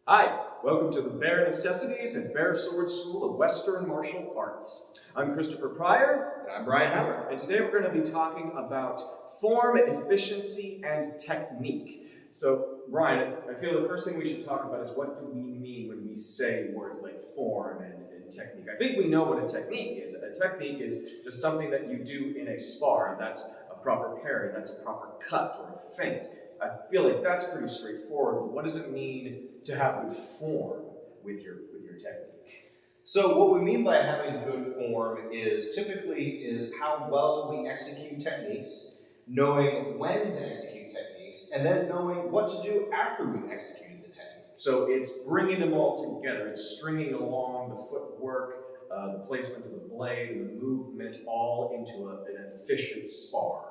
Hi, welcome to the Bear Necessities and Bear Sword School of Western Martial Arts. I'm Christopher Pryor. And I'm Brian Hammer. And today we're going to be talking about form, efficiency, and technique. So, Brian, I feel the first thing we should talk about is what do we mean when we say words like form and technique. I think we know what a technique is. A technique is just something that you do in a spar, and that's a proper parry, that's a proper cut or a feint. I feel like that's pretty straightforward, but what does it mean to have good form with your technique? So what we mean by having good form is how well we execute techniques, knowing when to execute techniques, and then knowing what to do after we've executed the technique. So it's bringing them all together. It's stringing along the footwork, the placement of the blade, and the movement all into an efficient spar.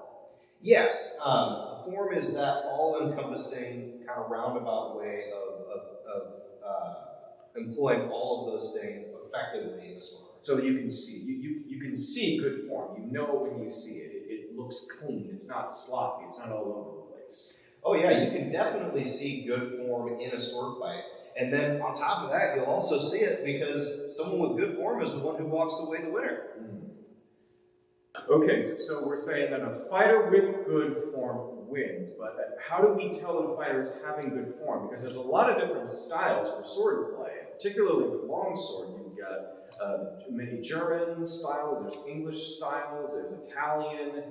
Yes, form is that all-encompassing kind of roundabout way of employing all of those things effectively in a spar. So that you can see. You can see good form. You know when you see it. It looks clean. It's not sloppy. It's not all over the place. Oh yeah, you can definitely see good form in a sword fight. And then on top of that, you'll also see it because someone with good form is the one who walks away the winner. Okay, so we're saying that a fighter with good form wins, but how do we tell that a fighter is having good form? Because there's a lot of different styles for sword play, particularly with longsword. You've got many German styles, there's English styles, there's Italian,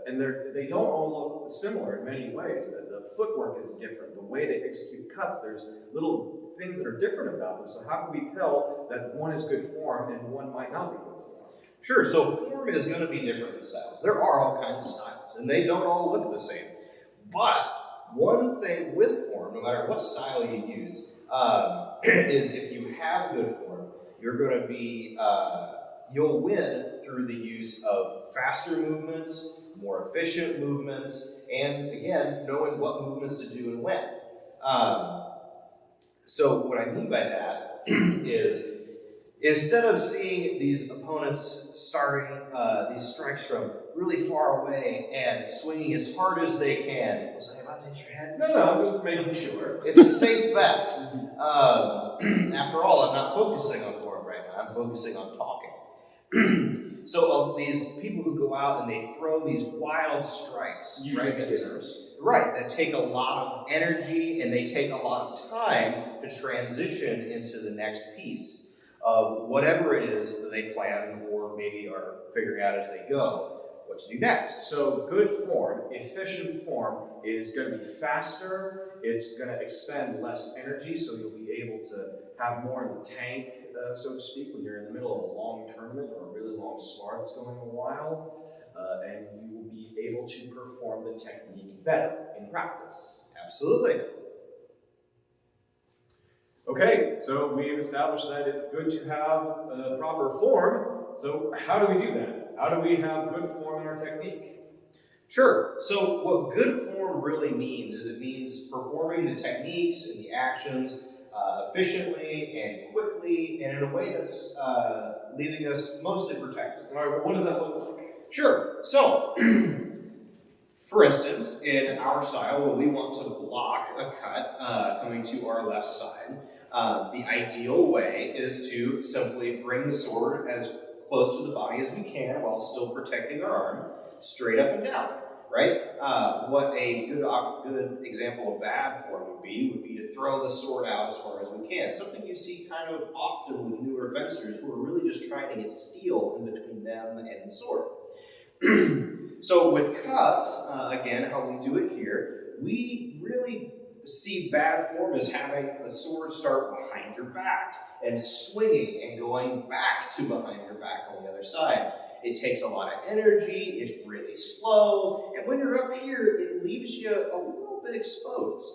and they don't all look similar in many ways. The footwork is different, the way they execute cuts, there's little things that are different about them. So how can we tell that one is good form and one might not be good form? Sure, so form is going to be different in styles. There are all kinds of styles, and they don't all look the same. But one thing with form, no matter what style you use, is if you have good form, you're going to be, you'll win through the use of faster movements, more efficient movements, and again, knowing what movements to do and when. So what I mean by that is, instead of seeing these opponents starting these strikes from really far away and swinging as hard as they can, was I about to hit your head? No, I'm just making sure. It's a safe bet. After all, I'm not focusing on form right now. I'm focusing on talking. So these people who go out and they throw these wild strikes, Usually right? beginners. Right, that take a lot of energy and they take a lot of time to transition into the next piece of whatever it is that they plan or maybe are figuring out as they go what to do next. So good form, efficient form, is going to be faster, it's going to expend less energy, so you'll be able to have more in the tank, so to speak, when you're in the middle of a long tournament or a really long spar that's going a while, and you will be able to perform the technique better in practice. Absolutely. Okay, so we've established that it's good to have proper form. So how do we do that? How do we have good form in our technique? Sure. So what good form really means is it means performing the techniques and the actions efficiently and quickly and in a way that's leaving us mostly protected. All right, what does that look like? Sure. So, for instance, in our style, when we want to block a cut coming to our left side, the ideal way is to simply bring the sword as close to the body as we can while still protecting our arm, straight up and down, right? What a good example of bad form would be to throw the sword out as far as we can. Something you see kind of often with newer fencers who are really just trying to get steel in between them and the sword. So with cuts, again, how we do it here, we really see bad form as having the sword start behind your back and swinging and going back to behind your back on the other side. It takes a lot of energy, it's really slow, and when you're up here, it leaves you a little bit exposed.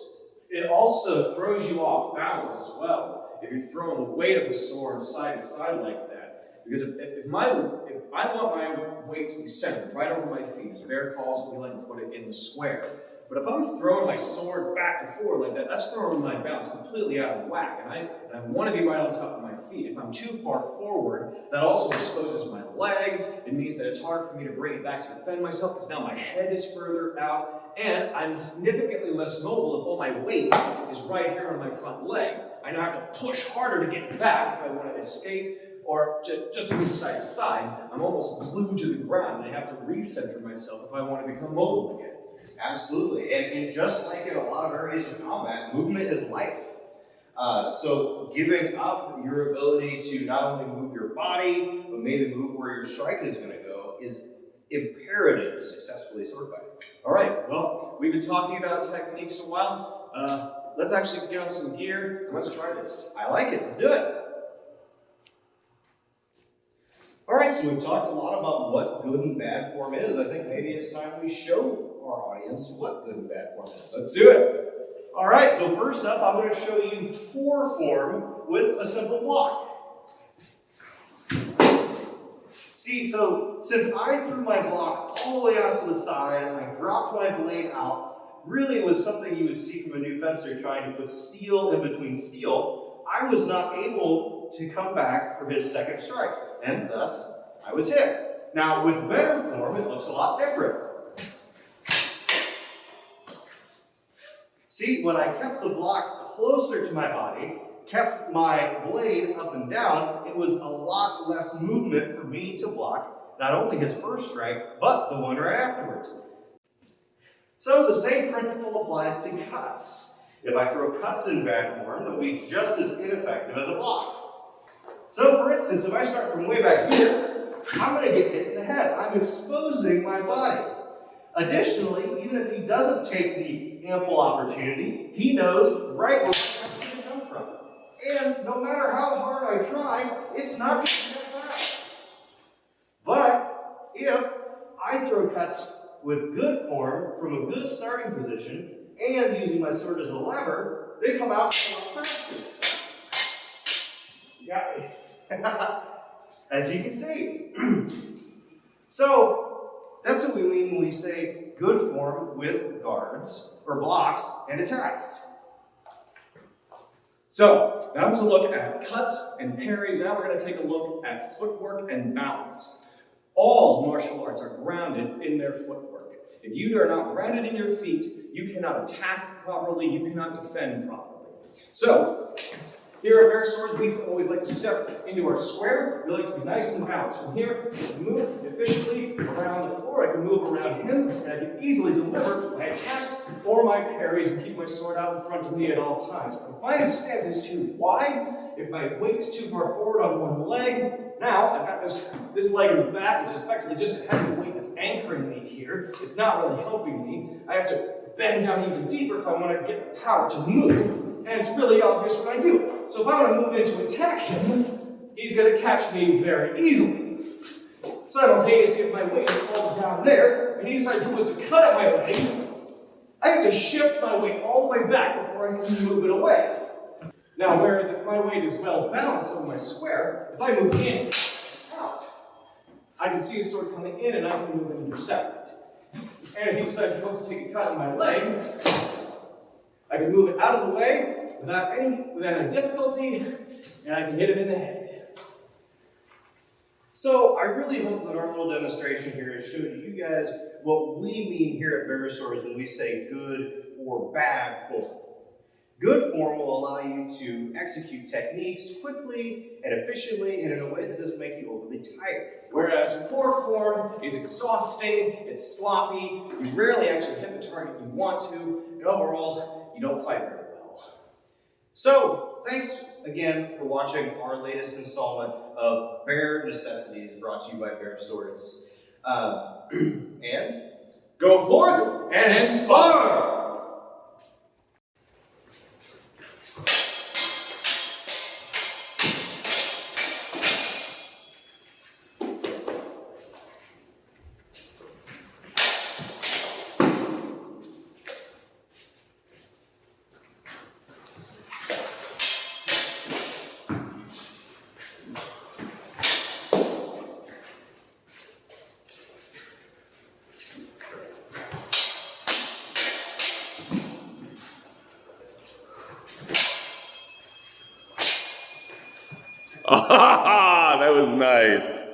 It also throws you off balance as well. If you're throwing the weight of the sword side to side like that, because if I want my weight to be centered right over my feet, as Bear calls it, we like to put it in the square. But if I'm throwing my sword back and forth like that, that's throwing my balance completely out of whack, and I want to be right on top of my feet. If I'm too far forward, that also exposes my leg. It means that it's hard for me to bring it back to defend myself because now my head is further out, and I'm significantly less mobile if all my weight is right here on my front leg. I now have to push harder to get back if I want to escape or just move side to side. I'm almost glued to the ground, and I have to recenter myself if I want to become mobile again. Absolutely, and just like in a lot of areas of combat, movement is life. So giving up your ability to not only move your body, but maybe move where your strike is going to go is imperative to successfully sword fight. All right, well, we've been talking about techniques a while. Let's actually get on some gear and let's try this. I like it, let's do it. All right, so we've talked a lot about what good and bad form is. I think maybe it's time we show our audience what good and bad form is. Let's do it. All right, so first up, I'm going to show you poor form with a simple block. See, so since I threw my block all the way out to the side and I dropped my blade out, really it was something you would see from a new fencer trying to put steel in between steel. I was not able to come back for his second strike, and thus I was hit. Now, with better form, it looks a lot different. See, when I kept the block closer to my body, kept my blade up and down, it was a lot less movement for me to block not only his first strike, but the one right afterwards. So the same principle applies to cuts. If I throw cuts in bad form, they'll be just as ineffective as a block. So for instance, if I start from way back here, I'm going to get hit in the head. I'm exposing my body. Additionally, even if he doesn't take the ample opportunity, he knows right where it's going to come from. And no matter how hard I try, it's not going to get out. But if I throw cuts with good form from a good starting position and using my sword as a lever, they come out a lot faster. You got me. As you can see. So, that's what we mean when we say good form with guards, or blocks, and attacks. So, now to look at cuts and parries, now we're going to take a look at footwork and balance. All martial arts are grounded in their footwork. If you are not grounded in your feet, you cannot attack properly, you cannot defend properly. So, here at Bear Swords, we always like to step into our square. We like to be nice and balanced. From here, I can move efficiently around the floor. I can move around him, and I can easily deliver my attacks or my parries and keep my sword out in front of me at all times. But if my stance is too wide, if my weight is too far forward on one leg, now I've got this leg in the back, which is effectively just a heavy weight that's anchoring me here. It's not really helping me. I have to bend down even deeper if I want to get the power to move. And it's really obvious when I do it. So if I want to move in to attack him, he's going to catch me very easily. Simultaneously, if my weight is all down there, and he decides he wants to cut at my leg, I have to shift my weight all the way back before I can move it away. Now, whereas if my weight is well balanced on my square, as I move in and out, I can see his sword coming in and I can move and intercept it. And if he decides he wants to take a cut on my leg, I can move it out of the way without any difficulty, and I can hit him in the head. So I really hope that our little demonstration here has showed you guys what we mean here at Bear Swords when we say good or bad form. Good form will allow you to execute techniques quickly and efficiently and in a way that doesn't make you overly tired. Whereas poor form is exhausting, it's sloppy, you rarely actually hit the target you want to, and overall, you don't fight very well. So, thanks again for watching our latest installment of Bear Necessities brought to you by Bear Swords. And go forth and spar! Ah, that was nice.